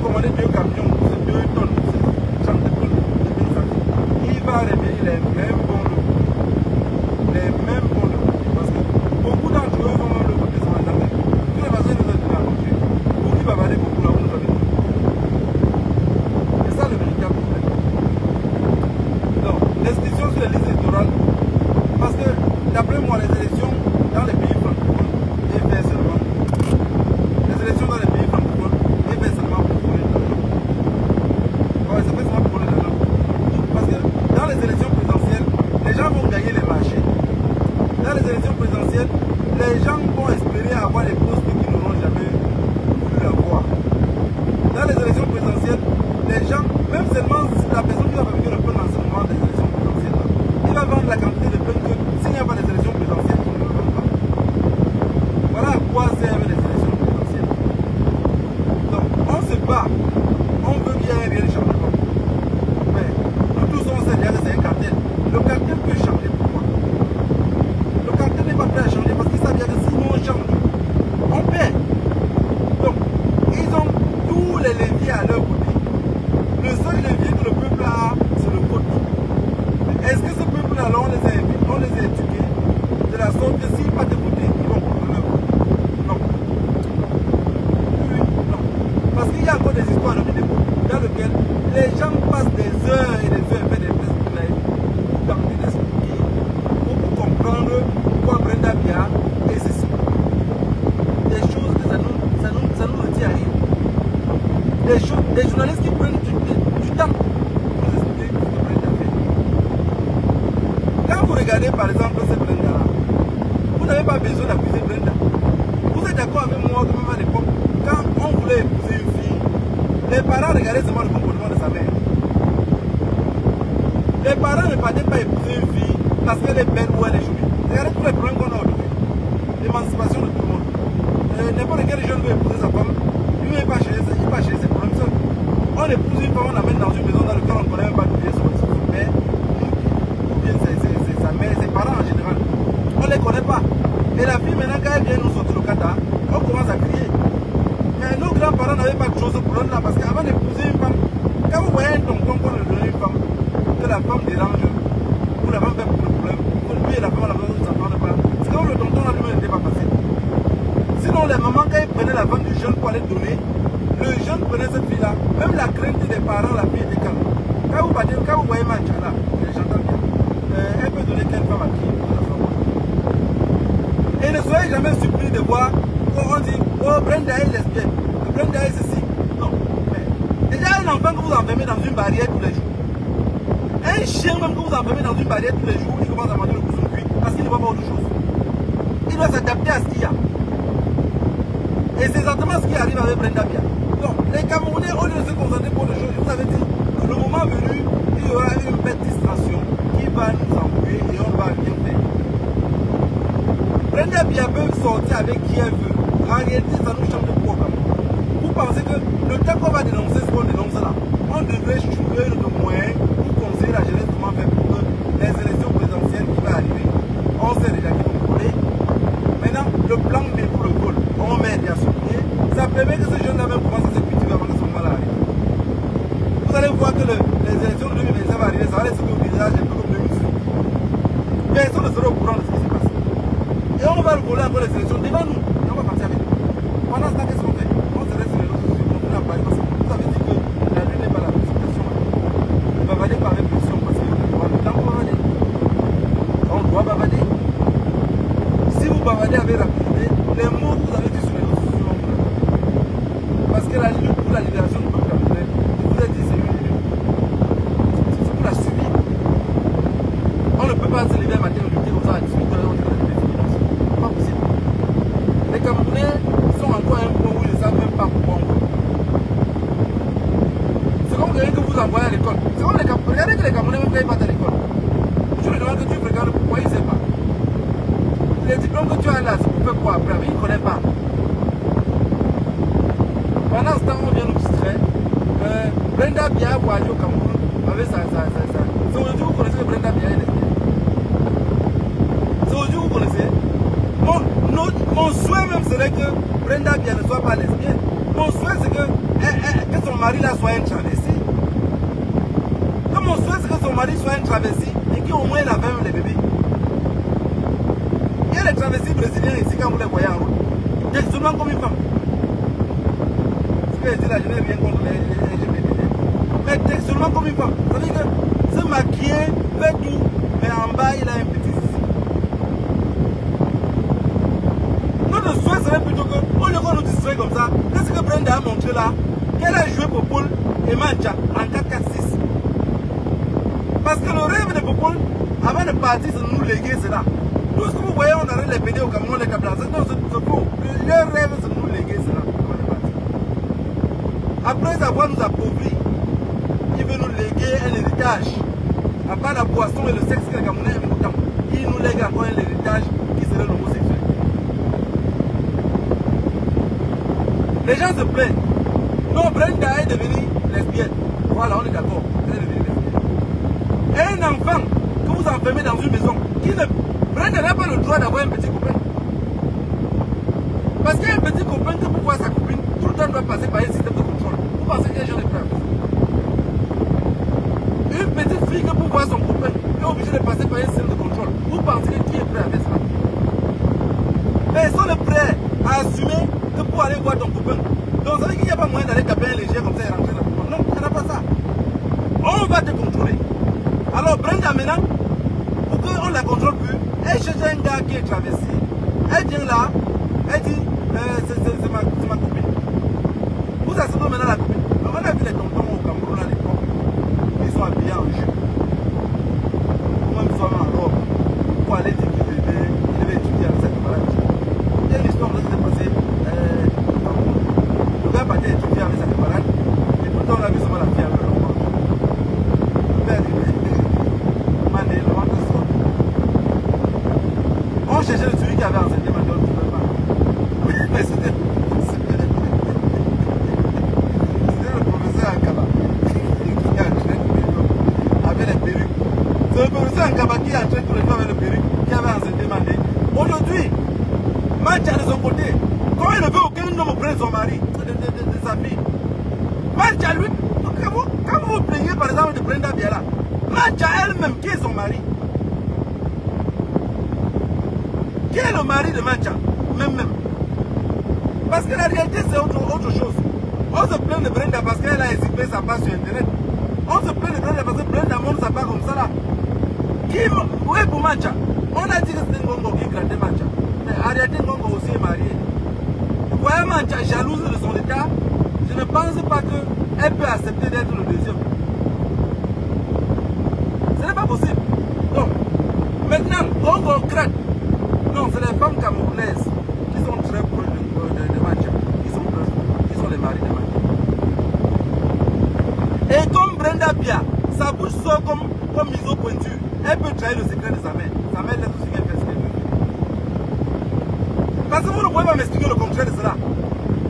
commander 2 camions, c'est 2 tonnes, c'est 30 tonnes. Il va réveiller les mêmes bons de les mêmes bons de parce que beaucoup d'entre eux vont le côté sur la table. Tous les voisins nous ont dit la voiture. Pour qui va parler beaucoup là où nous avons. C'est ça le véritable problème. Donc, l'inscription sur les listes électorales, parce que d'après moi, les élections dans les pays francophones, et fait seulement. Les élections dans les pays francophones, et fait seulement pour voler de l'argent. Ouais, c'est fait seulement pour voler de l'argent. Parce que dans les élections présidentielles, les gens vont gagner les marchés. Dans les élections présidentielles, les gens vont espérer avoir des postes qu'ils n'auront jamais voulu avoir. Dans les élections présidentielles, les gens, même seulement la personne qui va fabriquer le pain dans ce moment des élections présidentielles, il va vendre la quantité de pain que s'il n'y a pas des élections présidentielles, il ne le vend pas. Voilà à quoi servent les élections présidentielles. Donc, on se bat, on veut bien y ait rien de changement. Mais nous tous on sait déjà que c'est un cartel. Le cartel peut changer pourquoi? Le cartel n'est pas prêt à changer parce qu'ils savent bien que sinon on change, on perd. Donc, ils ont tous les leviers à leur côté. Le seul levier que le peuple a, c'est le vote. Est-ce que ce peuple-là, on les a éduqués de la sorte que s'ils partent de voter, ils vont prendre leur vote? Non. Oui, non. Parce qu'il y a encore des histoires de vidéos dans lesquelles les gens passent des heures et des heures à faire des tests pour tenter d'expliquer pour comprendre pourquoi Brenda Bia et ceci. Des choses que ça nous dit à rien. Des journalistes qui prennent du temps pour nous expliquer ce que Brenda fait. Quand vous regardez par exemple ce Brenda-là, vous n'avez pas besoin d'accuser Brenda. Vous êtes d'accord avec moi que même à l'époque, quand on voulait épouser une fille, les parents regardaient seulement le comportement de sa mère. Les parents ne partaient pas épouser une fille parce qu'elle est belle ou elle est jolie. Regardez tous les problèmes qu'on a aujourd'hui. L'émancipation de tout le monde. N'importe quel jeune veut épouser sa femme, lui il va chercher ses problèmes seuls. On épouse une femme, on l'amène dans une maison dans laquelle on ne connaît même pas d'où vient son père, ou bien sa mère, ses parents en général. On ne les connaît pas. Et la fille maintenant quand elle vient nous sortir le kata, on commence à crier. Mais nos grands-parents n'avaient pas de choses pour là parce qu'avant d'épouser une femme, quand vous voyez un tonton qu'on lui donne une femme, que la femme dérange, ou la femme fait beaucoup de problèmes, que lui et la femme à la maison ne s'entendent pas, c'est comme le tonton là lui-même n'était pas passé. Sinon les mamans quand ils prenaient la femme du jeune pour aller donner, le jeune prenait cette fille-là, même la crainte des parents, la fille était calme. Quand vous voyez Manchala, j'entends bien, elle peut donner quelle femme à qui pour la femme. Et ne soyez jamais surpris de voir qu'on dit, oh Brenda est lesbienne, Brenda est ceci. Non, mais déjà un enfant que vous enfermez dans une barrière tous les jours, un chien même que vous enfermez dans une barrière tous les jours, il commence à manger le coussin cuit parce qu'il ne voit pas autre chose. Il doit s'adapter à ce qu'il y a. Et c'est exactement ce qui arrive avec Brenda Bia. Donc, les Camerounais, au lieu de se concentrer pour les choses, je vous avais dit, le moment venu, il y aura une belle distraction qui va nous embrouiller et on va rien faire. Brenda Bia peut sortir avec qui elle veut. En réalité, ça nous change de programme. Vous pensez que le temps qu'on va dénoncer ce qu'on dénonce là, on devrait trouver de moyens pour conseiller la jeunesse comment faire pour que les élections présidentielles qui vont arriver, on sait déjà qu'ils vont voler. Maintenant, le plan B pour le vol, on met des associés. Ça permet que ce jeune-là même commence à se cultiver avant que ce moment-là arrive. Vous allez voir que les élections de 2025 vont arriver, ça va laisser au visage un peu comme 2018. Personne ne sera au courant de ce qui se passe. Et on va le voler encore les élections devant nous. Et on va partir avec nous. Pendant ce temps, qu'est-ce qu'on fait? On se reste sur les réseaux sociaux, on continue à parler parce que vous avez dit que la lune n'est pas la précipitation. Ne bavardez pas avec pression parce que le temps pour bavader. On doit bavader. Si vous bavardez avec rapidité, les mots que vous avez dit sur les réseaux sociaux vont vous. Parce que la lutte pour la libération du peuple camerounais, je vous ai dit, c'est une lutte. C'est pour la subir. On ne peut pas se lever un matin et lutter comme ça à 18h et on dit que la lutte est finie. C'est pas possible. Les Camerounais sont encore à un point où ils ne savent même pas pourquoi on vote. C'est comme quelqu'un que vous envoyez à l'école. C'est comme les Camerounais. Regardez que les Camerounais, même quand ils partent à l'école, je lui demande que tu fréquentes pourquoi il ne sait pas. Les diplômes que tu as là, c'est pour faire quoi après? Mais il ne connaît pas. Pendant ce temps, on vient nous distraire. Brenda Bia a voyagé au Cameroun avec sa. C'est aujourd'hui que vous connaissez que Brenda Bia est lesbienne. C'est aujourd'hui que vous connaissez. Mon souhait même serait que Brenda Bia ne soit pas lesbienne. Mon souhait, c'est que son mari là soit un travesti. Que mon souhait, c'est que son mari soit un travesti et qu'au moins il a même les bébés. Il y a les travestis brésiliens ici quand vous les voyez en route. Il y a seulement comme une femme. Ce que je dis là, je n'ai rien contre les LGBT. Mais il y a seulement comme une femme. Ça veut dire que se maquiller, fait tout, mais en bas il a un petit ici. Notre souhait serait plutôt que, au lieu qu'on nous distrait comme ça, qu'est-ce que Brenda a montré là? Qu'elle a joué Popol et Mancha en 4-4-6. Parce que le rêve de Popol, avant de partir, c'est de nous léguer cela. Tout ce que vous voyez, on arrête les PD au Cameroun, les Cameroun. Non, c'est faux. Leur rêve, c'est de nous léguer cela avant de partir. Après avoir nous appauvri, il veut nous léguer un héritage. À part la boisson et le sexe que les Camerounais aiment autant, il nous lègue encore un héritage qui serait l'homosexuel. Les gens se plaignent. Non, Brenda est devenue lesbienne. Voilà, on est d'accord. Elle est devenue lesbienne. Et un enfant que vous enfermez dans une maison, qui ne... Brenda n'a pas le droit d'avoir un petit copain. Parce qu'il y a un petit copain que pour voir sa copine, tout le temps doit passer par un système de contrôle. Vous pensez que les gens les prêts? Une petite fille que pour voir son copain est obligée de passer par un système de contrôle. Vous pensez que qui est prêt à faire ça? Personne n'est prêt à assumer que pour aller voir ton copain. Donc ça veut dire qu'il n'y a pas moyen d'aller taper un léger comme ça et rentrer dans le copain. Non, il n'y a pas ça. On va te contrôler. Alors Brenda maintenant, pour qu'on ne la contrôle plus, elle cherche un gars qui est travesti. Elle vient là, elle dit c'est ma copine. Vous asseyez maintenant la copine. On a vu les tontons au Cameroun à l'époque. Ils sont habillés en jupe. Moi, ils sont en robe. Pour aller dire qu'il devait étudier avec sa camarade. Il y a une histoire qui s'est passée au Cameroun. Le gars partait étudier avec sa camarade. Et pourtant, on a vu seulement la fille avec le ventre. Le père dit Mané, le ventre sort. On cherchait celui qui avait enseigné Mané, on ne trouvait pas. Mais c'était le professeur Ankaba qui a entraîné tous les jours avec les perruques. C'est le professeur Ankaba qui a entraîné tous les jours avec le perruque qui avait enseigné Mané. Aujourd'hui, Mancha de son côté, quand il ne veut aucun homme prenne son mari, de sa fille. Mancha lui, quand vous vous plaignez par exemple de Brenda Biala, Mancha elle-même qui est son mari. Qui est le mari de Mancha? Même. Parce que la réalité c'est autre chose. On se plaint de Brenda parce qu'elle a exhibé sa page sur internet. On se plaint de Brenda parce que Brenda montre sa page comme ça là. Où est pour Mancha? On a dit que c'était Ngongo qui grattait Mancha. Mais en réalité Ngongo aussi est marié. Vous voyez Mancha jalouse de son état, je ne pense pas qu'elle peut accepter d'être le deuxième. Ce n'est pas possible. Donc, maintenant, Ngongo gratte. Non, c'est les femmes camerounaises qui sont très proches de Mancha, qui sont les maris de Mancha. Et comme Brenda Bia, sa bouche sort comme miso pointu, elle peut trahir le secret de sa mère. Sa mère laisse aussi qu'elle fait ce qu'elle veut. Parce que vous ne pouvez pas m'expliquer le contraire de cela.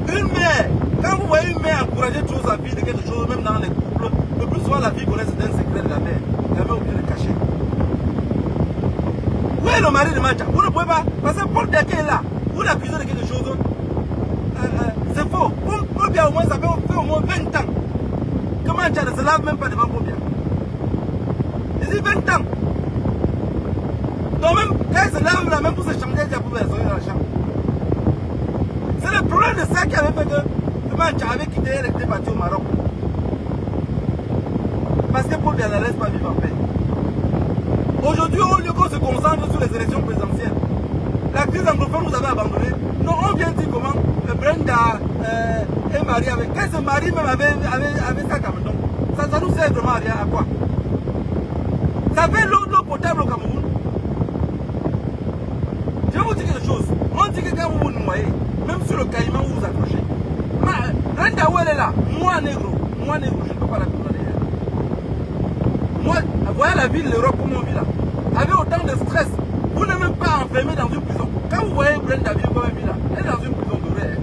Une mère, quand vous voyez une mère encourager toujours sa fille de quelque chose, même dans les couples, le plus souvent la fille connaît certains secrets de la mère. Elle veut oublier de le cacher. Où est le mari de Mancha? Vous ne pouvez pas, parce que Paul Deke est là. Vous l'accusez de quelque chose. C'est faux. Paul Biya au moins, ça fait au moins 20 ans que Mancha ne se lave même pas devant Paul Biya. Il dit 20 ans. Donc même quand il se lave là, même pour se changer, il a pour sortir dans la chambre. C'est le problème de ça qui avait fait que Mancha avait quitté, elle était partie au Maroc. Parce que Paul Biya ne laisse pas vivre en paix. Aujourd'hui, au lieu qu'on se concentre sur les élections présidentielles, la crise anglophone nous avait abandonné. Non, on vient dire comment Brenda est mariée avec. Qu'elle se marie même avec sa Cameroun. Ça nous sert vraiment à rien, à quoi? Ça fait l'eau potable au Cameroun. Je vais vous dire quelque chose. On dit que quand vous vous noyez, même sur le caïman, vous vous accrochez. Brenda, où elle est là? Moi, négro, je ne peux pas la condamner. Moi, voyez la ville, l'Europe, comment on vit là. Avec autant de stress, vous n'êtes même pas enfermé dans une prison. Quand vous voyez Brenda vivre comme elle vit là, elle est dans une prison dorée.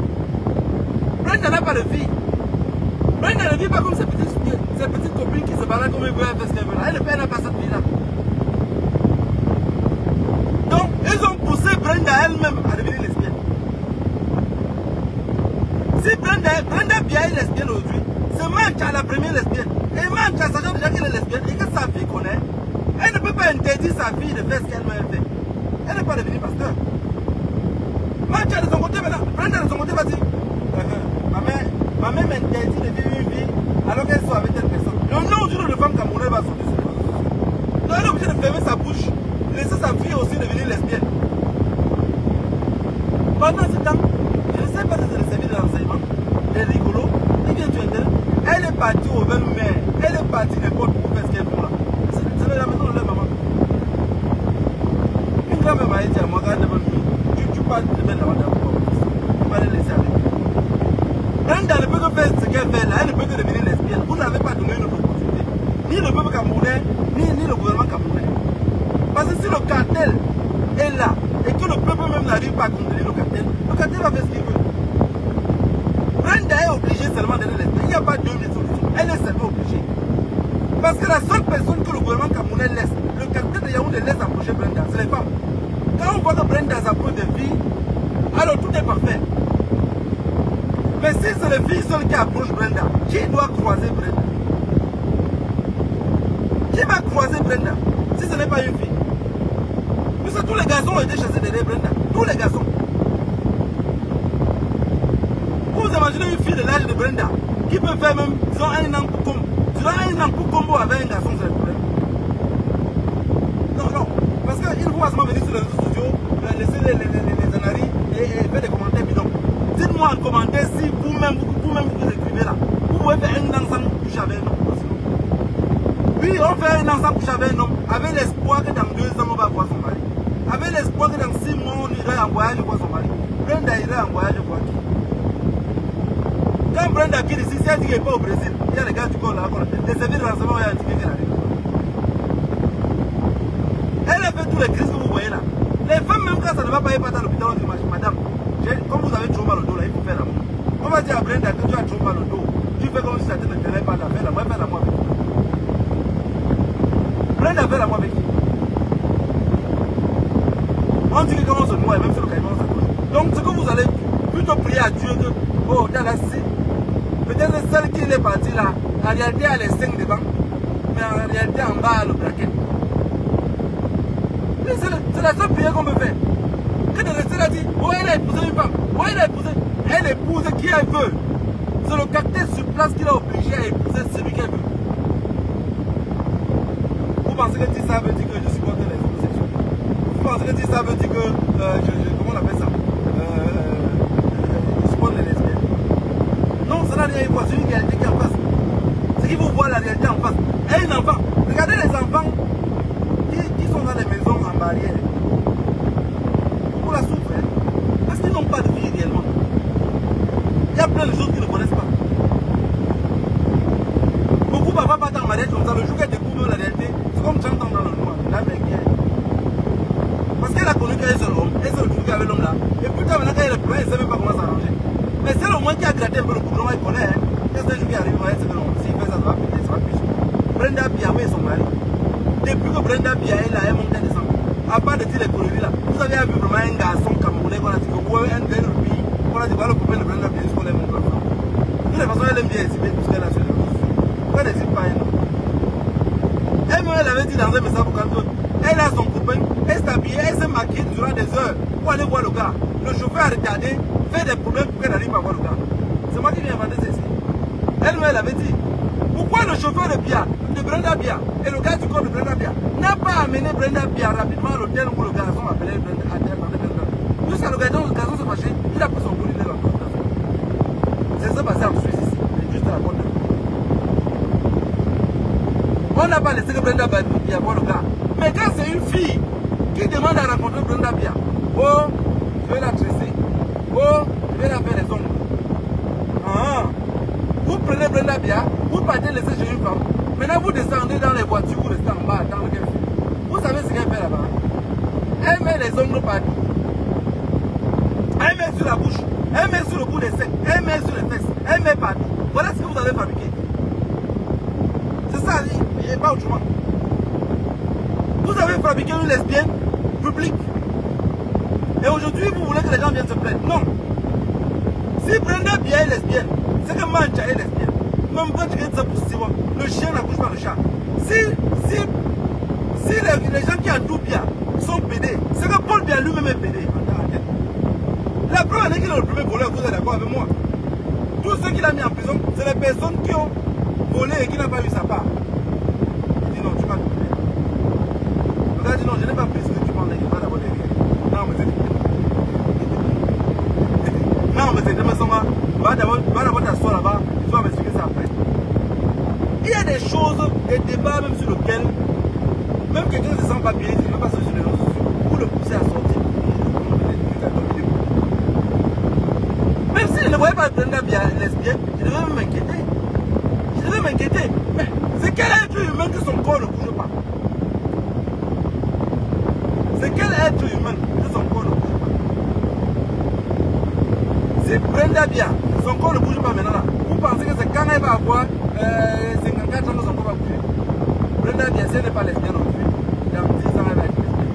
Brenda n'a pas de vie. Brenda ne vit pas comme ses petites copines qui se baladent comme elle veut, elle fait ce qu'elle veut là. Elle n'a pas cette vie là. Donc, ils ont poussé Brenda elle-même à devenir lesbienne. Si Brenda Bia est lesbienne aujourd'hui, c'est Mancha la première lesbienne. Et Mancha, sachant déjà qu'elle est lesbienne et que sa fille connaît, elle ne peut pas interdire sa fille de faire ce qu'elle m'a fait. Elle n'est pas devenue pasteur. Mancha de son côté maintenant, Brenda de son côté va dire ma mère m'interdit de vivre une vie alors qu'elle soit avec telle personne. Le nom d'une autre femme camerounaise va sortir sur le réseau. Donc elle est obligée de fermer sa bouche, laisser sa fille aussi devenir lesbienne. Pendant ce temps, je ne sais pas si c'est le service de l'enseignement, les rigolos, ils viennent sur Internet. Elle est partie au même maire, elle est partie n'importe où faire ce qu'elle fait là. C'est la maison de leur maman. Une grand-mère m'a dit à moi, quand elle est venue, tu parles de mettre la main dans le corps. Tu vas les laisser avec. Brenda ne peut que faire ce qu'elle fait là, elle ne peut que devenir lesbienne. Vous n'avez pas donné une autre opportunité. Ni le peuple camerounais, ni le gouvernement camerounais. Parce que si le cartel est là, et que le peuple même n'arrive pas à contenir le cartel va faire ce qu'il veut. Brenda est obligée seulement d'être lesbienne. Il n'y a pas deux solutions. Elle est seulement obligée. Parce que la seule personne que le gouvernement camerounais laisse, le cartel de Yaoundé laisse approcher Brenda, c'est les femmes. Quand on voit que Brenda s'approche des filles, alors tout est parfait. Mais si c'est les filles seules qui approchent Brenda, qui doit croiser Brenda? Qui va croiser Brenda si ce n'est pas une fille? Puisque tous les garçons ont été chassés derrière Brenda. Tous les garçons. Vous imaginez une fille de l'âge de Brenda qui peut faire même, disons, un an pour combo. Disons, un an pour combo avec un garçon, c'est le problème. Non. Parce qu'il faut seulement venir sur les réseaux sociaux, laisser les analyses et faire des commentaires bidons. Dites-moi en commentaire si vous-même vous écrivez là. Vous pouvez faire un an sans coucher avec un homme. Oui, on fait un an sans coucher avec un homme, avec l'espoir que dans 2 ans on va voir son mari. Avec l'espoir que dans 6 mois on irait en voyage voir son mari. Brenda irait en voyage voir qui? Quand Brenda quitte ici, si elle dit qu'elle n'est pas au Brésil, il y a les gars du corps là, les services de renseignement ont indiqué qu'elle arrive. Elle a fait tous les crises que vous voyez là. Les femmes, même quand ça ne va pas, pas dans l'hôpital, on dit, madame, comme vous avez trop mal au dos là, il faut faire l'amour. On va dire à Brenda que tu as trop mal au dos. Tu fais comme si ça ne te tenait pas là, fais l'amour avec qui? Brenda fait l'amour avec qui? On dit que quand on se noie, même sur le caïman, on s'accroche. Donc ce que vous allez plutôt prier à Dieu que, oh, dans la cité, peut-être celle qui est partie là, en réalité elle est 5 devant, mais en réalité en bas le braquet. C'est la seule prière qu'on peut faire. Que de rester là dit, oh elle a épousé une femme, oh elle a épousé, elle épouse qui elle veut. C'est le caractère sur place qui l'a obligé à épouser celui qu'elle veut. Vous pensez que si ça veut dire que je supporte les homosexuels? Vous pensez que si ça veut dire que, comment on appelle ça? Je supporte les lesbiennes? Non, ça n'a rien à voir, c'est une réalité qui est en face. C'est qu'il faut voir la réalité en face. Et un enfant, regardez les enfants qui sont dans les maisons en barrière. Pour la souffre, hein? Parce qu'ils n'ont pas de vie réellement. Il y a plein de choses qu'ils ne connaissent pas. Beaucoup papa partent en mariage comme ça, le jour qu'elle découvre la réalité, c'est comme chantant dans le noir, la mère. Parce qu'elle a connu qu'elle est seul homme, elle s'est retrouvée avec l'homme là, et plus tard maintenant qu'elle est plein, elle ne sait même pas comment s'arranger. Mais c'est le moins qui a gratté un peu le couple, il connaît, hein. Qu'est-ce que je lui arrive, elle sait que non, s'il fait ça, ça va piquer, ça va piquer. Brenda Bia, oui, son mari. Depuis que Brenda Bia est là, elle monte et descend. À part de dire les conneries là, vous avez vu vraiment un garçon camerounais qu'on a dit que vous avez un pays, qu'on a dit voilà le copain de Brenda Bia, jusqu'on les montre. De toute façon, elle aime bien exhiber tout ce qu'elle a sur les réseaux sociaux. Pourquoi elle n'exhibe pas un homme? Elle avait dit dans un message pour quand elle a son copain, elle s'est habillée, elle s'est maquillée durant des heures pour aller voir le gars. Le chauffeur a retardé, fait des problèmes pour qu'elle arrive à voir le gars. C'est moi qui viens inventer ceci. Elle avait dit, pourquoi le chauffeur de Brenda Bia et le gars du corps de Brenda Bia n'a pas amené Brenda Bia rapidement à l'hôtel où le garçon appelait Brenda Bia. Jusqu'à le garçon se fâchait, il a pris son colis de l'entrée. C'est ça passé en Suisse ici, juste à la porte de l'eau. On n'a pas laissé que Brenda Bia voir le gars. Mais quand c'est une fille qui demande à rencontrer Brenda Bia, oh, je vais la tresser. Oh, je vais la faire les ongles. Ah, vous prenez Brenda Bia, vous partez laisser chez une femme. Maintenant vous descendez dans les voitures, vous restez en bas, attendre qu'elle fait. Vous savez ce qu'elle fait là-bas? Elle met les ongles partout. Elle met sur la bouche, elle met sur le bout des seins, elle met sur les fesses, elle met partout. Voilà ce que vous avez fabriqué. C'est ça, et pas autrement. Vous avez fabriqué une lesbienne publique. Et aujourd'hui, vous voulez que les gens viennent se plaindre. Non. Si Brenda Bia est lesbienne, c'est que Mancha est lesbienne. Même quand tu es possible, le chien n'accouche pas le chat. Si les gens qui entourent Bia sont pédés, c'est que Paul Bia lui-même est pédé. La preuve est qu'il est le premier voleur, vous êtes d'accord avec moi. Tous ceux qu'il a mis en prison, c'est les personnes qui ont volé et qui n'ont pas eu sa part. Il dit non, tu vas te donner. Le gars dit non, je n'ai pas pris ce que tu prends, il va d'abord derrière. Non, mais c'est... Non, mais c'est demain, va d'abord t'asseoir là-bas, tu vas m'expliquer ça après. Il y a des choses, des débats même sur lesquels, même quelqu'un ne se sent pas bien, il ne va pas se sur les réseaux sociaux, pour le pousser à sortir. Même si je ne voyais pas Brenda Bia lesbienne, je devais m'inquiéter. Je devais m'inquiéter. Mais c'est quel être humain que son corps ne bouge pas? C'est quel être humain que son corps ne bouge pas? Si Brenda Bia, son corps ne bouge pas maintenant là, vous pensez que c'est quand elle va avoir 54 ans que son corps va bouger? Brenda Bia, si elle n'est pas lesbienne non plus, dans 10 ans elle va être lesbienne.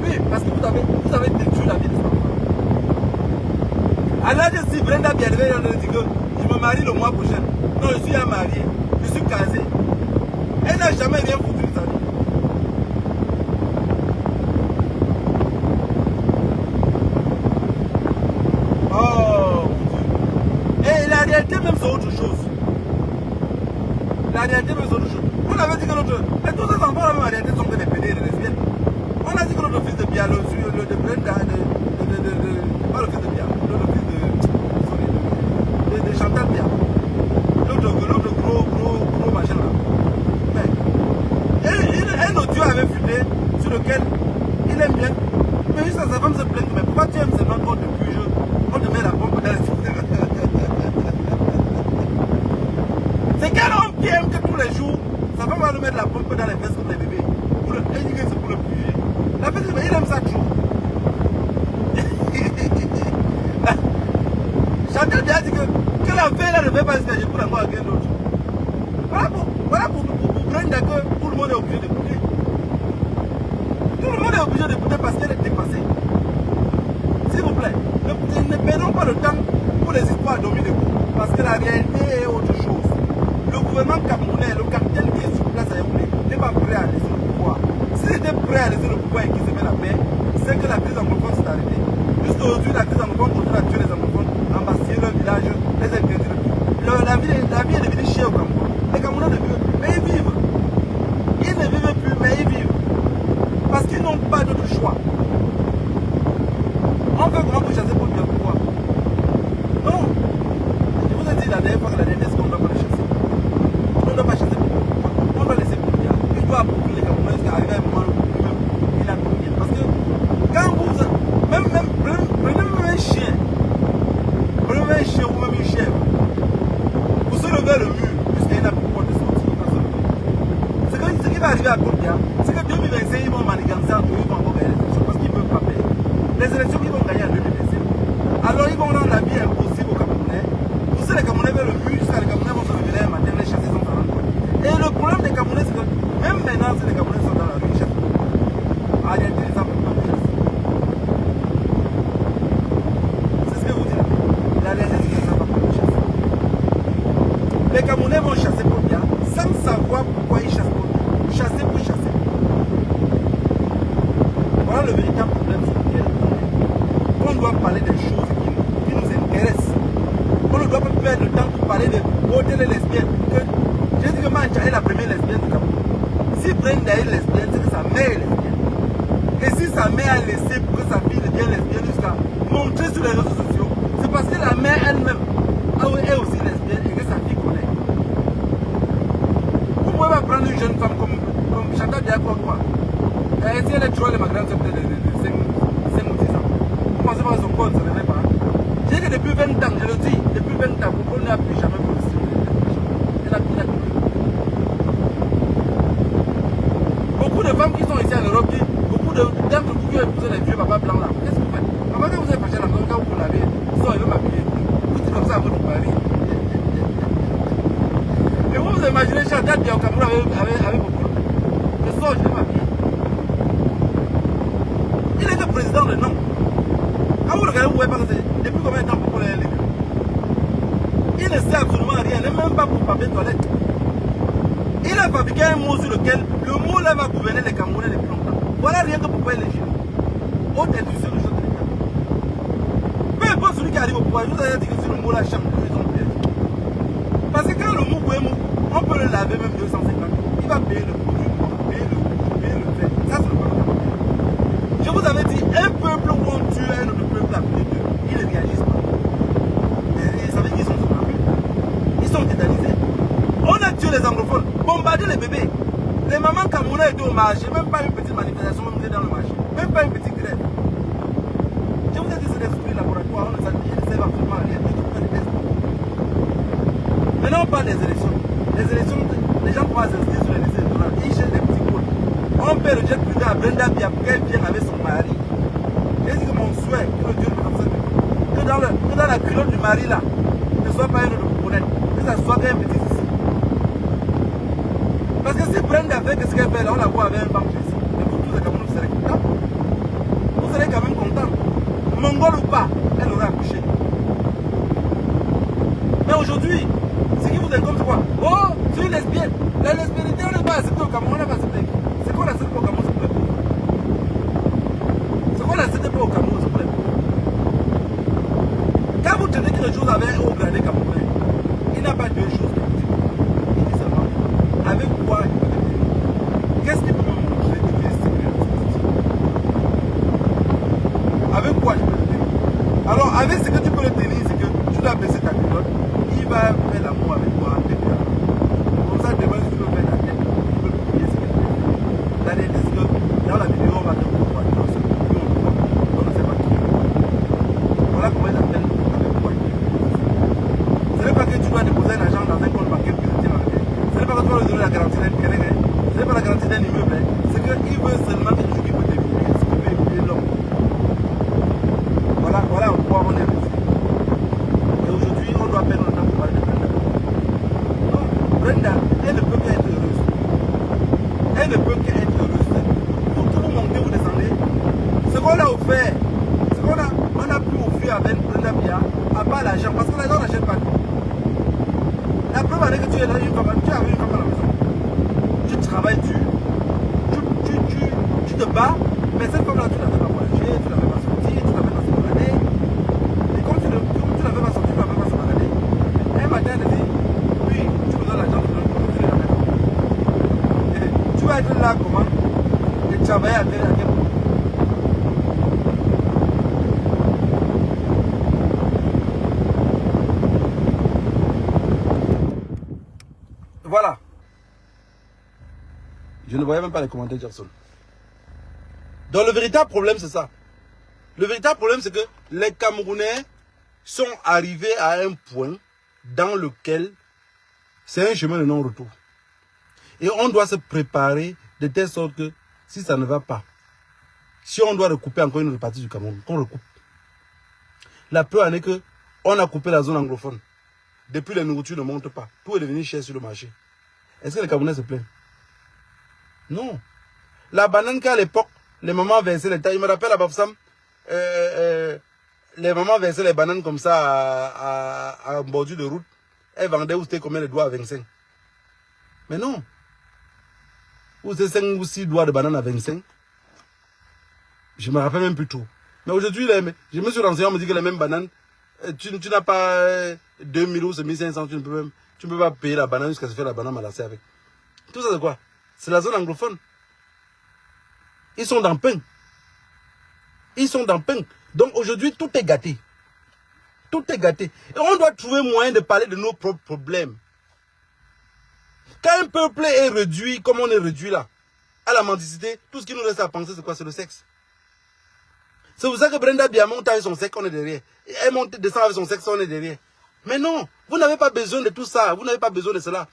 Oui, parce que vous avez détruit la vie de son enfant. À l'âge de si Brenda Bia devait dire que je me marie le mois prochain. Non, je suis marié, je suis casé. Elle n'a jamais rien foutu de sa vie. Oh mon Dieu. Et la réalité même c'est autre chose. La réalité même c'est autre chose. On avait dit que notre... Mais tous ces enfants là même en réalité sont des pédés et des lesbiennes. On a dit que notre fils de Bia, le de Brenda, pas le fils de Bia, le fils de Chantal Bia. L'autre gros machin là. Mais un audio avait fuité sur lequel il aime bien. Mais juste sa femme se plaint. Mais pourquoi tu aimes ce nom qu'on te juge? On te met la pompe dans les... C'est quel homme qui aime que tous les jours, sa femme va nous mettre la pompe dans les fesses comme les bébés. Elle dit que c'est pour le puger. La fête, il aime ça toujours. Chantal Bia dit que la fille là ne fait pas ce que j'ai pour l'amour à quelqu'un d'autre. Voilà pour Brenda que tout le monde est obligé d'écouter. Tout le monde est obligé d'écouter parce qu'elle est dépassée. S'il vous plaît, ne perdons pas le temps pour les histoires dormir debout. Parce que la réalité est autre chose. Le gouvernement camerounais, le capitaine qui est sur place à Yaoundé, n'est pas prêt à laisser le pouvoir. S'il était prêt à laisser le pouvoir et qu'il se met la paix, c'est que la crise anglophone s'est arrêtée. Jusqu'à aujourd'hui, la crise anglophone continue à tuer les anglophones, embastiller leur village, les interdire. La vie est devenue chère au Cameroun. Les Camerounais ne vivent, mais ils vivent. Ils ne vivent plus, mais ils vivent. Parce qu'ils n'ont pas d'autre choix. On fait comment pour chasser pour bien pouvoir? Non. Je vous ai dit la dernière fois que la dernière seconde, on ne doit pas les chasser. On ne doit pas chasser pour pouvoir. On doit laisser pour bien. Il doit approcher les Camerounais jusqu'à arriver à un moment où il a pour bien. Parce que quand vous... Prenez même un chien. Prenez même un chien ou même une chèvre. Vous se levez le mur jusqu'à une pouvoir de sortir. Ce qui va arriver à Koumbia, c'est que 2025, ils vont manigancer entre eux, ils vont avoir gagné les élections parce qu'ils ne peuvent pas payer. Les élections qu'ils vont gagner en 2025. Alors ils vont rendre la vie impossible aux Camerounais. Pousser les Camerounais vers le mur jusqu'à les Camerounais vont se réveiller un matin, les chasser sans s'en rendre compte. Et le problème des Camerounais, c'est que même maintenant, si les Camerounais sont dans la rue, ils chassent. En réalité, les gens ne peuvent pas les chasser. C'est ce que vous dites. La réalité, c'est que les gens ne peuvent pas les chasser. Les Camerounais vont chasser pour bien, sans savoir pourquoi ils chassent pour bien. Chasser pour chasser. Voilà le véritable problème sur lequel on doit parler des choses qui nous intéressent. On ne doit pas perdre le temps pour parler de voter les lesbiennes. J'ai dit que Mancha est la première lesbienne du Cameroun. Si Brenda est lesbienne, c'est que sa mère est lesbienne. Et si sa mère a laissé pour que sa fille devienne lesbienne jusqu'à montrer sur les réseaux sociaux, c'est parce que la mère elle-même est aussi lesbienne et que sa fille connaît. Vous pouvez pas prendre une jeune femme comme Chantal Bia quoi. Si elle est trop, elle est ma grande sœur de 5 ou 10 ans. Vous pensez pas que son corps ne se réveille pas? J'ai dit que depuis 20 ans, je le dis, depuis 20 ans, pourquoi on n'a plus jamais protesté? Elle a plus. Beaucoup de femmes qui sont ici en Europe, beaucoup d'entre vous qui ont épousé les vieux papas blancs là, qu'est-ce que vous faites? Avant que vous êtes fâché là, quand vous l'avez, ils veut m'appuyer. Vous dites comme ça à votre mari. Et vous imaginez Chantal Bia au Cameroun avec beaucoup. Le soir, je l'ai m'appuyer. Il était président de nom. Quand vous regardez, vous voyez pas que c'est depuis combien de temps pour les légumes. Il ne sert absolument à rien, il n'est même pas pour papier toilette. Il a fabriqué un mot sur lequel le mot là va gouverner les Camerounais depuis longtemps. Voilà rien que pourquoi il est gêné. Haute intuition de choses de l'État. Peu importe celui qui arrive au pouvoir, je vous ai dit que si le mot là change, ils ont payé. Parce que quand le mot Bouémou, on peut le laver même 250, il va payer le produit, payer le fait. Ça c'est le problème. Je vous avais dit, un peuple où on tue un autre peuple à côté d'eux, ils ne réalisent pas. Et ça veut dire qu'ils sont surpris. Ils sont tétanisés. On a tué les anglophones, bombardé les bébés. Les mamans camerounaises étaient au marché, même pas une petite manifestation, même dans le marché. Même pas une petite grève. Je vous ai dit, c'est des fruits laboratoires, on ne sait absolument rien. Maintenant, on parle des élections. Les élections, les gens commencent à s'inscrire sur les listes électorales. Ils cherchent des petits codes. On paie le jet privé à Brenda Bia pour qu'elle vienne avec son mari. J'ai dit que mon souhait, que le Dieu me concerne, que dans la culotte du mari là, ne soit pas une autre bourrette, que ça soit un petit ici. Parce que si Brenda fait ce qu'elle fait là, on la voit avec un banque ici. Mais pour tous les Camerounais, vous serez contents. Vous serez quand même contents. Mongol ou pas, elle aura accouché. Mais aujourd'hui, ce qui vous incombe, c'est quoi? Oh, tu es lesbienne. La lesbiennité, on n'est pas accepté au Cameroun, on n'est pas accepté. C'est qu'on accepte pas au Cameroun, c'est pour les pauvres. C'est qu'on accepte pas au Cameroun, c'est pour les pauvres. Quand vous tenez quelque chose avec un haut gradé camerounais, il n'a pas deux choses à dire. Il dit seulement, avec quoi il peut te dire? Qu'est-ce qu'il peut me montrer que tu es sérieux? Avec quoi je peux te dire? Alors, avec ce que tu peux le tenir, c'est que tu dois baisser ta culotte, il va faire l'amour avec toi. Comme ça, demain, si tu veux faire la tête, tu peux publier ce que tu fais. La réalité, c'est que dans la vidéo, on va te voir. On ne sait pas qui. Voilà comment ils appellent avec quoi. Ce n'est pas que tu dois déposer un argent dans un compte bancaire que tu tiens avec. Ce n'est pas que tu dois lui donner la garantie d'un terrain. Ce n'est pas la garantie d'un immeuble. C'est qu'il veut seulement quelque chose qui peut t'éviter. Ce qui peut éviter l'homme. Voilà pourquoi on est resté. Et aujourd'hui, on doit perdre le temps pour parler de Brenda. Non, Brenda, elle ne peut qu'être heureuse. Elle ne peut qu'être heureuse. Vous montez, vous descendez. Ce qu'on a offert, on a pu offrir avec Brenda Bia, à part l'argent, parce que l'argent n'achète pas tout. La preuve est que tu es là, tu as une femme à la maison. Tu travailles dur. Tu te bats, mais cette femme-là, tu ne la fais pas voyager, tu ne la fais pas sortir, tu ne la fais pas se balader. Et comme tu ne la fais pas sortir, tu ne la fais pas se balader, un matin, elle te dit, oui, tu me donnes l'argent, tu la fais. Tu vas être là comment? Et travailler à quel moment? Voilà. Je ne voyais même pas les commentaires, Jackson. Donc le véritable problème, c'est ça. Le véritable problème, c'est que les Camerounais sont arrivés à un point dans lequel c'est un chemin de non-retour. Et on doit se préparer de telle sorte que si ça ne va pas, si on doit recouper encore une autre partie du Cameroun, qu'on recoupe. La preuve en est que on a coupé la zone anglophone. Depuis, la nourriture ne monte pas. Tout est devenu cher sur le marché. Est-ce que les Camerounais se plaignent? Non. La banane qu'à l'époque, les mamans versaient les tailles. Je me rappelle à Bafsam, les mamans versaient les bananes comme ça à bordure de route. Elles vendaient où c'était combien de doigts à 25. Mais non. Où c'est 5 ou 6 doigts de bananes à 25. Je ne me rappelle même plus tout. Mais aujourd'hui, je me suis renseigné, on me dit que les mêmes bananes, tu n'as pas 2000 ou 1500, tu ne peux pas payer la banane jusqu'à se faire la banane malassée avec. Tout ça c'est quoi? C'est la zone anglophone. Ils sont dans pain. Ils sont dans pain. Donc aujourd'hui, tout est gâté. Tout est gâté. Et on doit trouver moyen de parler de nos propres problèmes. Quand un peuple est réduit, comme on est réduit là, à la mendicité, tout ce qui nous reste à penser, c'est quoi? C'est le sexe. C'est pour ça que Brenda Bia monte avec son sexe, on est derrière. Elle monte, descend avec son sexe, on est derrière. Mais non, vous n'avez pas besoin de tout ça. Vous n'avez pas besoin de cela.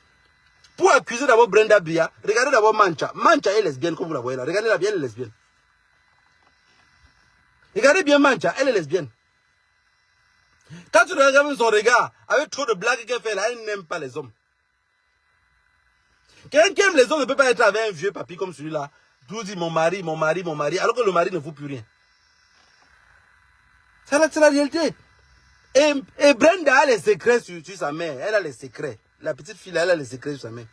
Pour accuser d'abord Brenda Bia, regardez d'abord Mancha. Mancha est lesbienne, comme vous la voyez là. Regardez-la bien, elle est lesbienne. Regardez bien Mancha, elle est lesbienne. Quand tu regardes son regard, avec trop de blagues qu'elle fait là, elle n'aime pas les hommes. Quelqu'un qui aime les hommes ne peut pas être avec un vieux papy comme celui-là. Tout dit mon mari, alors que le mari ne vaut plus rien. C'est la réalité. Et Brenda a les secrets sur sa mère. Elle a les secrets. La petite fille, elle a les secrets sur sa mère.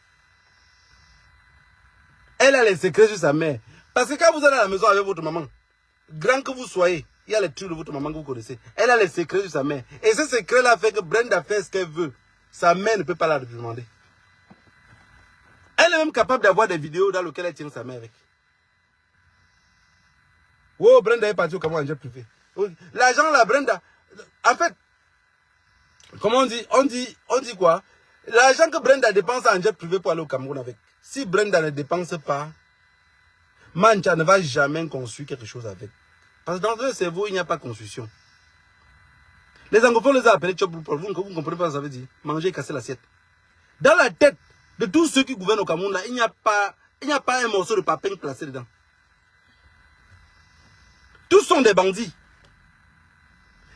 Elle a les secrets sur sa mère. Parce que quand vous allez à la maison avec votre maman, grand que vous soyez, il y a les trucs de votre maman que vous connaissez. Elle a les secrets sur sa mère. Et ce secret-là fait que Brenda fait ce qu'elle veut. Sa mère ne peut pas la demander. Elle est même capable d'avoir des vidéos dans lesquelles elle tient sa mère avec. Oh, Brenda est partie au Cameroun en jet privé. L'argent là, Brenda, en fait, comment on dit quoi? L'argent que Brenda dépense en jet privé pour aller au Cameroun avec. Si Brenda ne dépense pas, Mancha ne va jamais construire quelque chose avec. Parce que dans le cerveau, il n'y a pas de construction. Les anglophones les ont appelés chop pour vous ne comprenez pas ce que ça veut dire. Manger et casser l'assiette. Dans la tête de tous ceux qui gouvernent au Cameroun, là, il n'y a pas un morceau de papier placé dedans. Tous sont des bandits.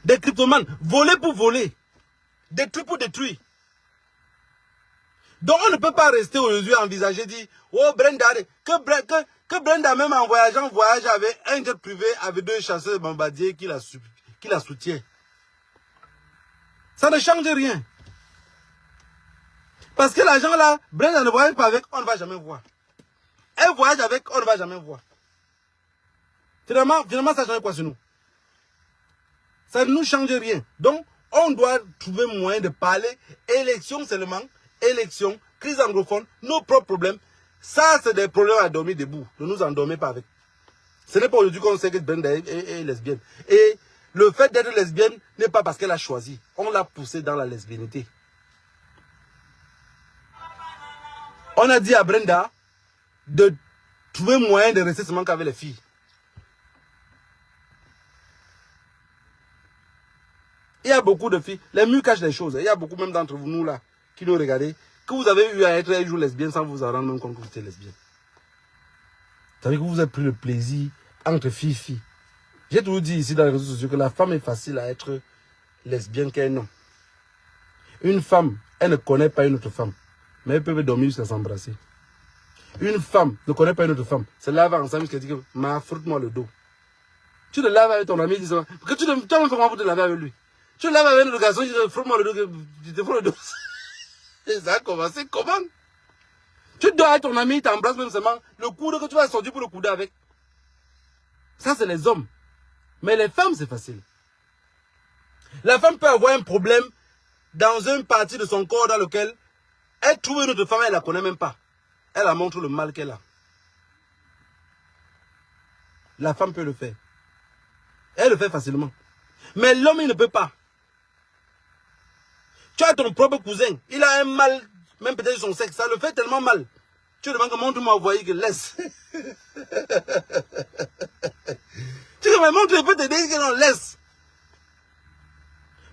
Des cryptomanes. Voler pour voler. Détruire pour détruire. Donc on ne peut pas rester aujourd'hui à envisager, dire, oh Brenda, que Brenda même en voyage avec un jet privé, avec 2 chasseurs bombardiers qui la soutiennent. Ça ne change rien. Parce que l'argent là, Brenda ne voyage pas avec, on ne va jamais voir. Elle voyage avec, on ne va jamais voir. Finalement ça change quoi sur nous? Ça ne nous change rien. Donc, on doit trouver moyen de parler. Élection seulement, élection, crise anglophone, nos propres problèmes. Ça, c'est des problèmes à dormir debout. Ne nous endormez pas avec. Ce n'est pas aujourd'hui qu'on sait que Brenda est lesbienne. Et le fait d'être lesbienne n'est pas parce qu'elle a choisi. On l'a poussée dans la lesbiennité. On a dit à Brenda de trouver moyen de rester seulement qu'avec les filles. Il y a beaucoup de filles, les murs cachent les choses. Il y a beaucoup même d'entre nous là, qui nous regardez, que vous avez eu à être un jour lesbienne sans vous en rendre même compte que vous étiez lesbienne. Vous savez que vous avez pris le plaisir entre filles. J'ai toujours dit ici dans les réseaux sociaux que la femme est facile à être lesbienne qu'un homme. Une femme, elle ne connaît pas une autre femme, mais elles peuvent dormir jusqu'à s'embrasser. Une femme ne connaît pas une autre femme, c'est là ensemble qu'elle dit que frotte-moi le dos. Tu te laves avec ton ami, dis ça. Parce que tu ne fais pas pour te laver avec lui. Tu laves avec le garçon, tu te frotte-moi le dos, tu te frottes le dos. Et ça a commencé comment? Tu dors avec ton ami, il t'embrasse même seulement, le coude que tu vas sortir pour le couder avec. Ça, c'est les hommes. Mais les femmes, c'est facile. La femme peut avoir un problème dans une partie de son corps dans lequel elle trouve une autre femme, elle ne la connaît même pas. Elle la montre le mal qu'elle a. La femme peut le faire. Elle le fait facilement. Mais l'homme, il ne peut pas. Tu as ton propre cousin, il a un mal, même peut-être son sexe, ça le fait tellement mal. Tu demandes comment tu m'as envoyé que laisse. Tu me montres, je peux te dire que non, laisse.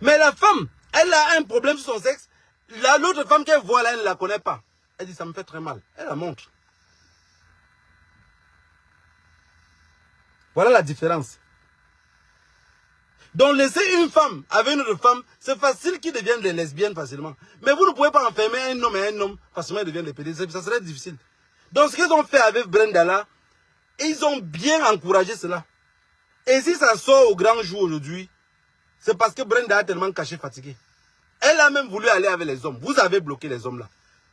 Mais la femme, elle a un problème sur son sexe. L'autre femme qu'elle voit là, elle ne la connaît pas. Elle dit, ça me fait très mal. Elle la montre. Voilà la différence. Donc laisser une femme avec une autre femme, c'est facile qu'ils deviennent des lesbiennes facilement. Mais vous ne pouvez pas enfermer un homme et un homme, facilement ils deviennent des pédophiles. Ça serait difficile. Donc ce qu'ils ont fait avec Brenda là, ils ont bien encouragé cela. Et si ça sort au grand jour aujourd'hui, c'est parce que Brenda a tellement caché, fatigué. Elle a même voulu aller avec les hommes. Vous avez bloqué les hommes là.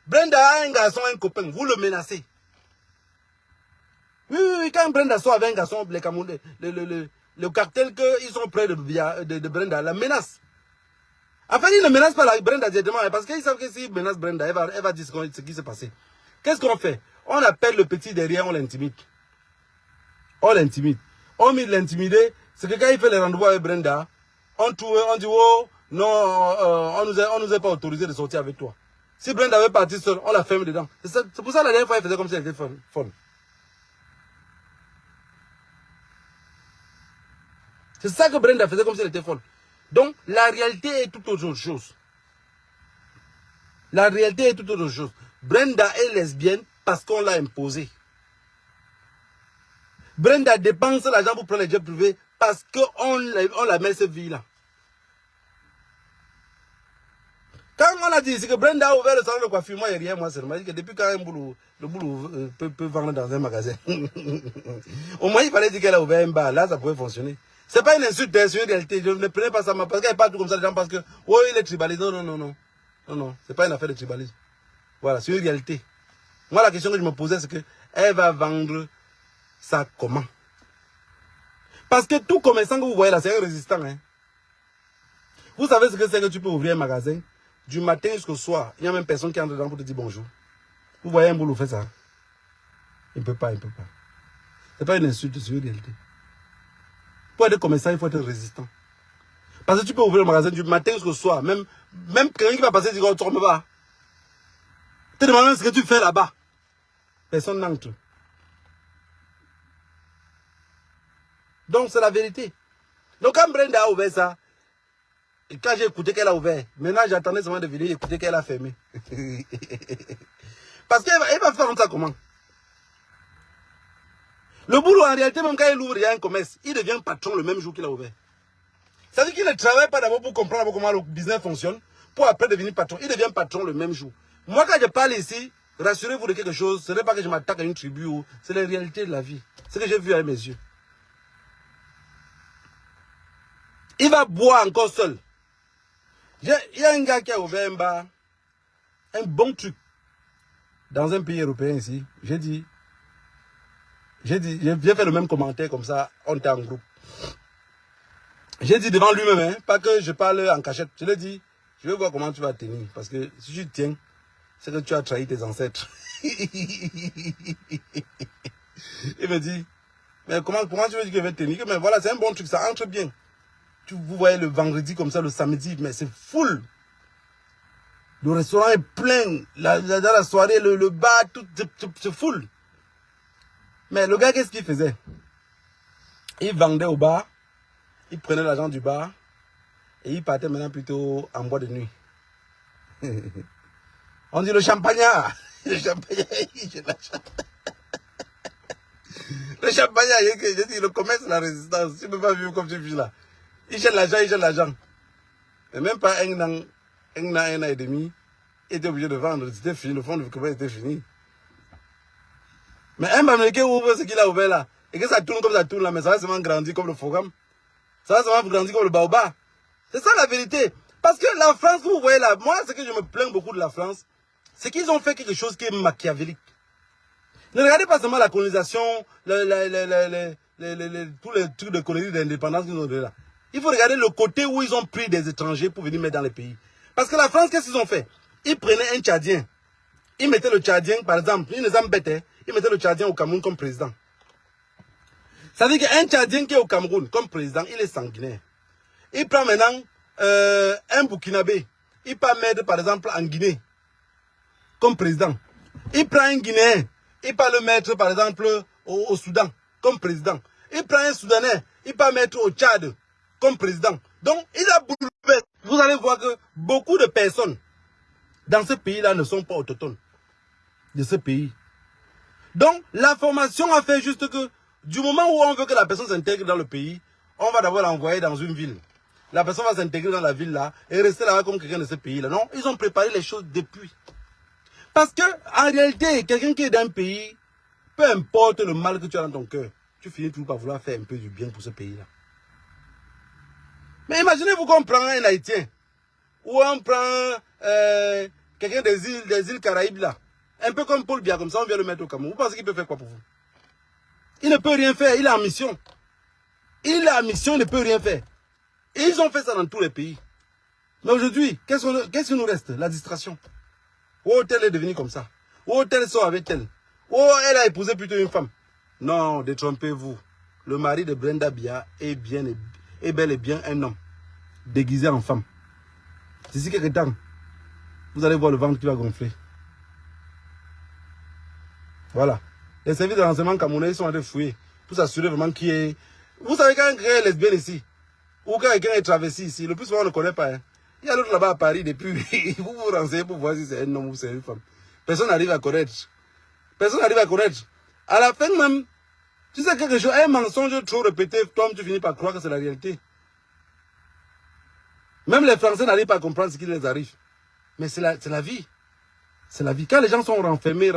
Brenda a un garçon, un copain, vous le menacez. Oui, quand Brenda sort avec un garçon, les Camerounais, le cartel qu'ils sont près de Brenda, la menace. En fait, ils ne menacent pas la Brenda directement, parce qu'ils savent que s'ils menacent Brenda, elle va dire ce qui s'est passé. Qu'est-ce qu'on fait? On appelle le petit derrière, on l'intimide. On l'intimide. On met de l'intimider, c'est que quand il fait les rendez-vous avec Brenda, on dit, oh, non, on nous a pas autorisé de sortir avec toi. Si Brenda avait parti seule, on la ferme dedans. C'est pour ça que la dernière fois, elle faisait comme si elle était folle. C'est ça que Brenda faisait comme si elle était folle. Donc, la réalité est tout autre chose. La réalité est tout autre chose. Brenda est lesbienne parce qu'on l'a imposée. Brenda dépense l'argent pour prendre les jets privés parce qu'on la met cette vie-là. Quand on a dit ici que Brenda a ouvert le salon de coiffure, moi, il n'y a rien, moi, seulement. Que depuis quand le boulot peut vendre dans un magasin. Au moins, il fallait dire qu'elle a ouvert un bar. Là, ça pouvait fonctionner. C'est pas une insulte, c'est une réalité. Je ne prenais pas ça, parce qu'elle parle tout comme ça, les gens pensent que, oh, il est tribaliste. Non, non, non, non. Non, non, c'est pas une affaire de tribalisme. Voilà, c'est une réalité. Moi, la question que je me posais, c'est que, elle va vendre ça comment? Parce que tout commerçant que vous voyez là, c'est un résistant. Hein. Vous savez ce que c'est que tu peux ouvrir un magasin, du matin jusqu'au soir, il n'y a même personne qui entre dedans pour te dire bonjour. Vous voyez un boulot fait ça? Il ne peut pas, il ne peut pas. Ce n'est pas une insulte, c'est une réalité. Pour être commerçant, il faut être résistant. Parce que tu peux ouvrir le magasin du matin jusqu'au soir. Même quelqu'un qui va passer, il dit, oh, tu ne pas. Tu te demandes ce que tu fais là-bas. Personne n'entre. Donc, c'est la vérité. Donc, quand Brenda a ouvert ça, et quand j'ai écouté qu'elle a ouvert, maintenant j'attendais seulement de venir écouter qu'elle a fermé. Parce qu'elle va faire comme ça comment? Le boulot, en réalité, même quand il ouvre, il y a un commerce, il devient patron le même jour qu'il a ouvert. Ça veut dire qu'il ne travaille pas d'abord pour comprendre comment le business fonctionne, pour après devenir patron. Il devient patron le même jour. Moi, quand je parle ici, rassurez-vous de quelque chose, ce n'est pas que je m'attaque à une tribu, c'est la réalité de la vie. C'est ce que j'ai vu avec mes yeux. Il va boire encore seul. Il y a un gars qui a ouvert un bar, un bon truc, dans un pays européen ici. J'ai fait le même commentaire comme ça, on était en groupe. J'ai dit devant lui-même, hein, pas que je parle en cachette. Je lui ai dit, je vais voir comment tu vas tenir. Parce que si tu tiens, c'est que tu as trahi tes ancêtres. Il me dit, mais comment tu veux dire que je vais tenir? Mais voilà, c'est un bon truc, ça entre bien. Vous voyez le vendredi comme ça, le samedi, mais c'est full. Le restaurant est plein. Dans la soirée, le bar, tout c'est full. Mais le gars, qu'est-ce qu'il faisait? Il vendait au bar. Il prenait l'argent du bar. Et il partait maintenant plutôt en boîte de nuit. On dit le champagnat. Le champagnat, j'ai l'argent. Le champagnat, j'ai dit le commerce, la résistance. Tu ne peux pas vivre comme tu vis là. Il cherche l'argent, il cherche l'argent. Et même pas un an et demi, il était obligé de vendre. C'était fini, le fond de commerce était fini. Mais un Américain ouvre ce qu'il a ouvert là. Et que ça tourne comme ça tourne là, mais ça va seulement grandir comme le forum. Ça va seulement grandir comme le baobab. C'est ça la vérité. Parce que la France, vous voyez là, moi, ce que je me plains beaucoup de la France, c'est qu'ils ont fait quelque chose qui est machiavélique. Ne regardez pas seulement la colonisation, tous les trucs de colonie d'indépendance qu'ils ont donné là. Il faut regarder le côté où ils ont pris des étrangers pour venir mettre dans les pays. Parce que la France, qu'est-ce qu'ils ont fait? Ils prenaient un Tchadien. Ils mettaient le Tchadien, par exemple, ils les embêtaient. Ils mettaient le Tchadien au Cameroun comme président. Ça veut dire qu'un Tchadien qui est au Cameroun comme président, il est sanguinaire. Il prend maintenant un Burkinabé. Il peut mettre, par exemple, en Guinée comme président. Il prend un Guinéen. Il peut le mettre, par exemple, au Soudan comme président. Il prend un Soudanais. Il peut mettre au Tchad comme président. Donc, il a bouleversé. Vous allez voir que beaucoup de personnes dans ce pays-là ne sont pas autochtones de ce pays. Donc, la formation a fait juste que du moment où on veut que la personne s'intègre dans le pays, on va d'abord l'envoyer dans une ville. La personne va s'intégrer dans la ville là et rester là comme quelqu'un de ce pays-là. Non, ils ont préparé les choses depuis. Parce que, en réalité, quelqu'un qui est dans un pays, peu importe le mal que tu as dans ton cœur, tu finis toujours par vouloir faire un peu du bien pour ce pays-là. Mais imaginez-vous qu'on prend un Haïtien, ou on prend quelqu'un des îles Caraïbes là, un peu comme Paul Biya, comme ça on vient le mettre au Cameroun. Vous pensez qu'il peut faire quoi pour vous? Il ne peut rien faire, il est en mission. Il est en mission, il ne peut rien faire. Et ils ont fait ça dans tous les pays. Mais aujourd'hui, qu'est-ce qui nous reste? La distraction. Oh, tel est devenu comme ça. Oh, tel sort avec tel. Oh, elle a épousé plutôt une femme. Non, détrompez-vous. Le mari de Brenda Biya est bel et bien un homme déguisé en femme. D'ici quelques temps, vous allez voir le ventre qui va gonfler. Voilà. Les services de renseignement camerounais sont en train de fouiller pour s'assurer vraiment qui est... Vous savez quand quelqu'un est lesbienne ici, ou quand quelqu'un est travesti ici, le plus souvent on ne connaît pas. Hein. Il y a l'autre là-bas à Paris depuis, vous vous renseignez pour voir si c'est un homme ou c'est une femme. Personne n'arrive à connaître. Personne n'arrive à connaître. À la fin même, tu sais quelque chose, un mensonge trop répété, toi tu finis par croire que c'est la réalité. Même les Français n'arrivent pas à comprendre ce qui les arrive. Mais c'est la vie. C'est la vie. Quand les gens sont renfermés,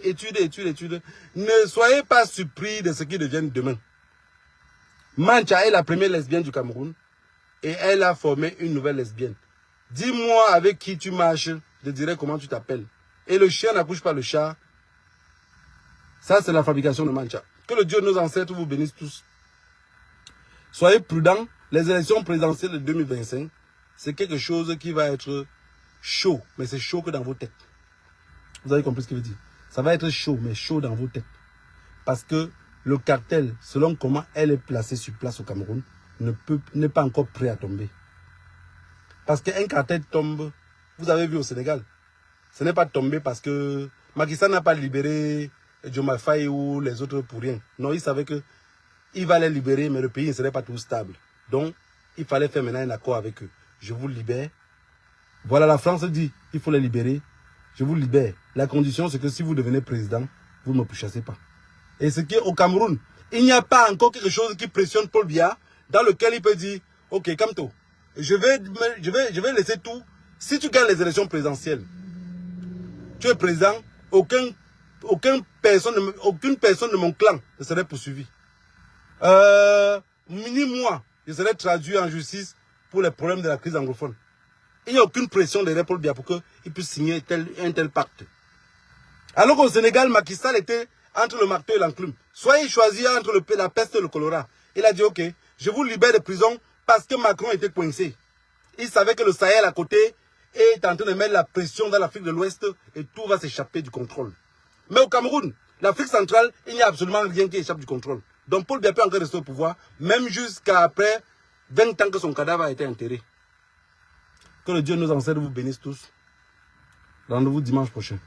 études, ne soyez pas surpris de ce qu'ils deviennent demain. Mancha est la première lesbienne du Cameroun et elle a formé une nouvelle lesbienne. Dis-moi avec qui tu marches, je dirai comment tu t'appelles. Et le chien n'accouche pas le chat. Ça, c'est la fabrication de Mancha. Que le Dieu de nos ancêtres vous bénisse tous. Soyez prudents. Les élections présidentielles de 2025, c'est quelque chose qui va être chaud. Mais c'est chaud que dans vos têtes. Vous avez compris ce que je veux dire? Ça va être chaud, mais chaud dans vos têtes. Parce que le cartel, selon comment elle est placée sur place au Cameroun, n'est pas encore prêt à tomber. Parce qu'un cartel tombe, vous avez vu au Sénégal, ce n'est pas tombé parce que Macky Sall n'a pas libéré Diomaye Faye ou les autres pour rien. Non, il savait qu'il va les libérer, mais le pays ne serait pas tout stable. Donc, il fallait faire maintenant un accord avec eux. Je vous libère. Voilà, la France dit, il faut les libérer. Je vous libère. La condition, c'est que si vous devenez président, vous ne me pourchassez pas. Et ce qui est au Cameroun, il n'y a pas encore quelque chose qui pressionne Paul Biya, dans lequel il peut dire, ok, calme-toi. Je vais laisser tout. Si tu gagnes les élections présidentielles, tu es président, aucune personne de mon clan ne serait poursuivie. Ni moi, je serais traduit en justice pour les problèmes de la crise anglophone. Il n'y a aucune pression derrière Paul Biya pour qu'il puisse signer un tel pacte. Alors qu'au Sénégal, Macky Sall était entre le marteau et l'enclume. Soit il choisit entre la peste et le choléra. Il a dit, ok, je vous libère de prison parce que Macron était coincé. Il savait que le Sahel à côté est en train de mettre la pression dans l'Afrique de l'Ouest et tout va s'échapper du contrôle. Mais au Cameroun, l'Afrique centrale, il n'y a absolument rien qui échappe du contrôle. Donc Paul Biya peut encore rester au pouvoir, même jusqu'à après 20 ans que son cadavre a été enterré. Que le Dieu de nos ancêtres vous bénisse tous. Rendez-vous dimanche prochain.